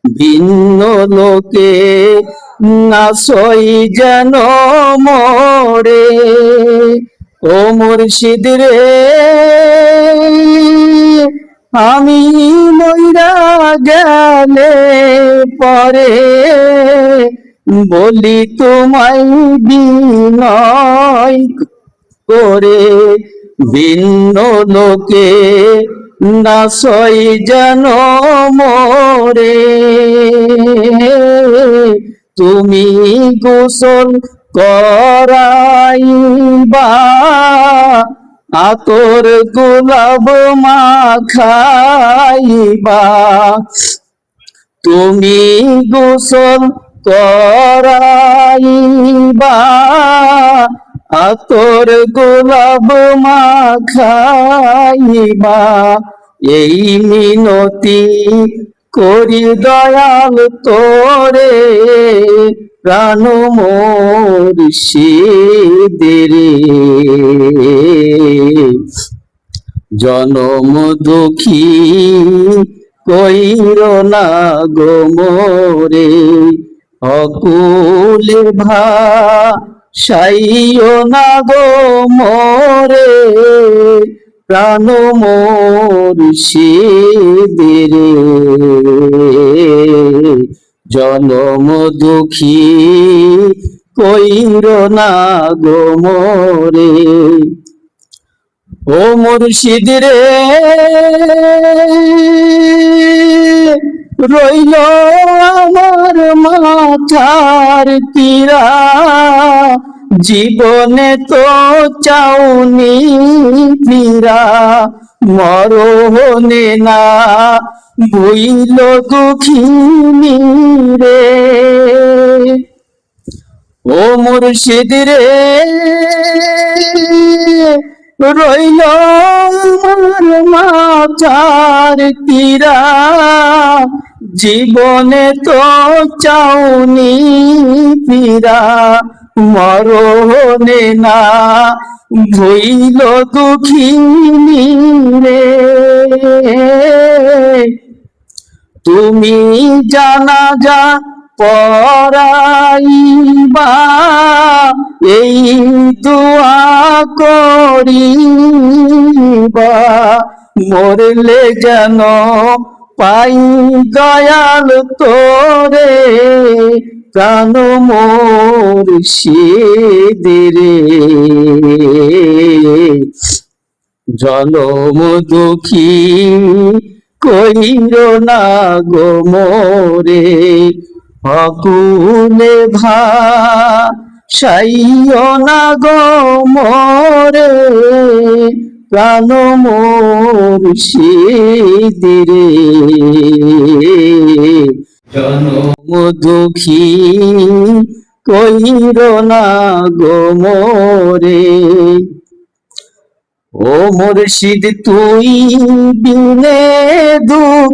ভিন্ন লোকে নাসই যেন মরে। ও মুর্শিদ রে, আমি মইরা গেলে পরে বলি তোমায় বিনয় করে, ভিন্ন লোকে নাসই যেন মরে। তুমি গোসল করাইবা, আতর গোলাপ মাখাইবা। তুমি গোসল করাইবা, আতর গোলাপ মাখাইবা। এই মিনতি করি দয়াল তোরে, প্রাণ মুর্শিদ রে। জনম দুঃখী কইর না গো মোরে, অকুলে ভাসাইও না গো মোরে, প্রাণ মুর্শিদ রে। জনম দুঃখী কইর না গো মোরে। ও মুর্শিদ রে, রইল আমার মাথার পীড়া, জীবনে তো চাউনি পীড়া। মরণে না ভুইল দুঃখিনী রে। ও মুর্শিদ রে, রইল আমার মাথার পীড়া, জীবনে তো চাউনি পীড়া। মরণে না ভইল দুঃখিনী রে। তুমি জানাজা পড়াইবা, এই দোয়া করিবা। মরলে যেন পাই দয়াল তোরে, প্রাণ মুর্শিদ রে। জনম দুঃখী কইর না গো মোরে, অকুলে ভাসাইও না গো মোরে, প্রাণ মুর্শিদ রে। জনম দুঃখী কইর না গো মোরে। ও মুর্শিদ তুই বিনে দুঃখ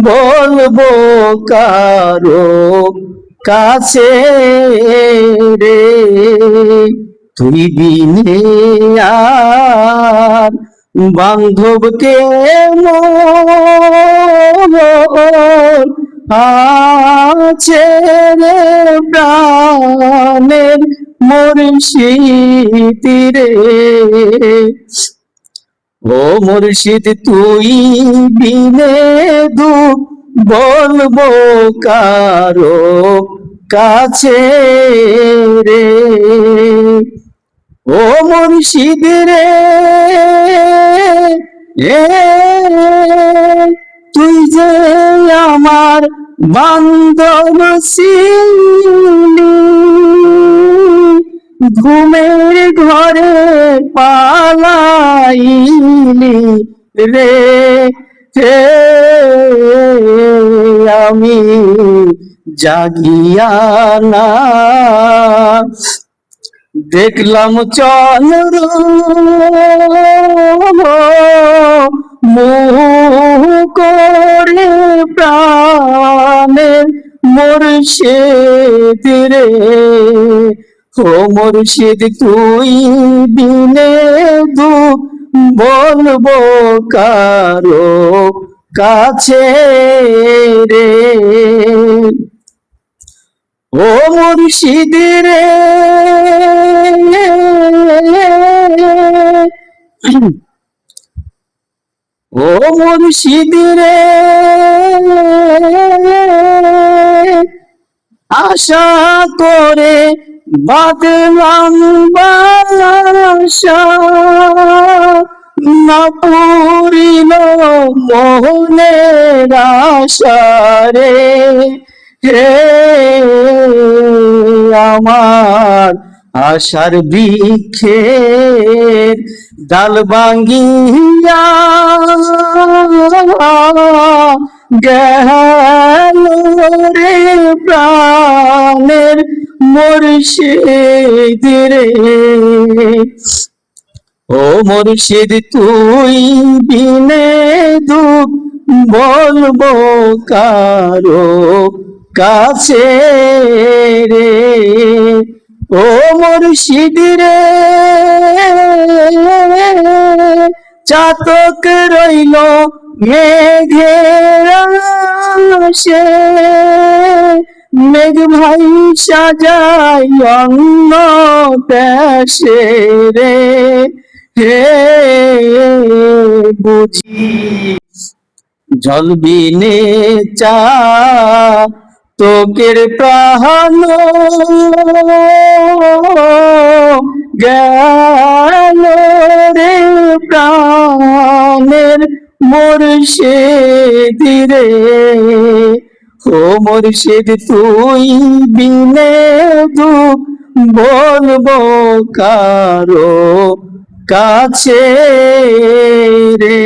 বলবো কারো কাছে রে, তুই বিনে আর বান্ধবকে আছে রে, প্রাণের মুর্শিদ রে। ও মুর্শিদ তুই বিনে দুঃখ বলবো কারো কাছে রে। ও মুর্শিদ রে, তুই যে আমার বান্ধব ছিলি, ঘুমের ঘরে পালাইলি রে। আমি জাগিয়া না দেখলাম চন্দ্র মুহ করে, প্রাণে মুর্শিদ রে। ও মুর্শিদ তুই বিনে দুঃখ বলবো কারো কাছে রে। ও মুর্শিদ রে, ও মুর্শিদ রে, আশা করে বাঁধলাম বাসা, না পুরিল মোহনের আশা রে। হে আমার আশার বৃক্ষের ডাল ভাঙ্গিয়া গেল রে প্রাণের মুর্শিদ রে। ও মুর্শিদ তুই বিনে দুঃখ বলবো কারো কাছে রে। ও মুর্শিদ রে, চাতক রইল মেঘের আশে, মেঘ ভাই সাজাই অন্য দেশে রে। হে বুঝি জল বিনে চা তোকের প্রাণ গেল রে প্রাণের মুর্শিদ রে। ও মুর্শিদ তুই বিনে দুঃখ বলবো কারো কাছে রে।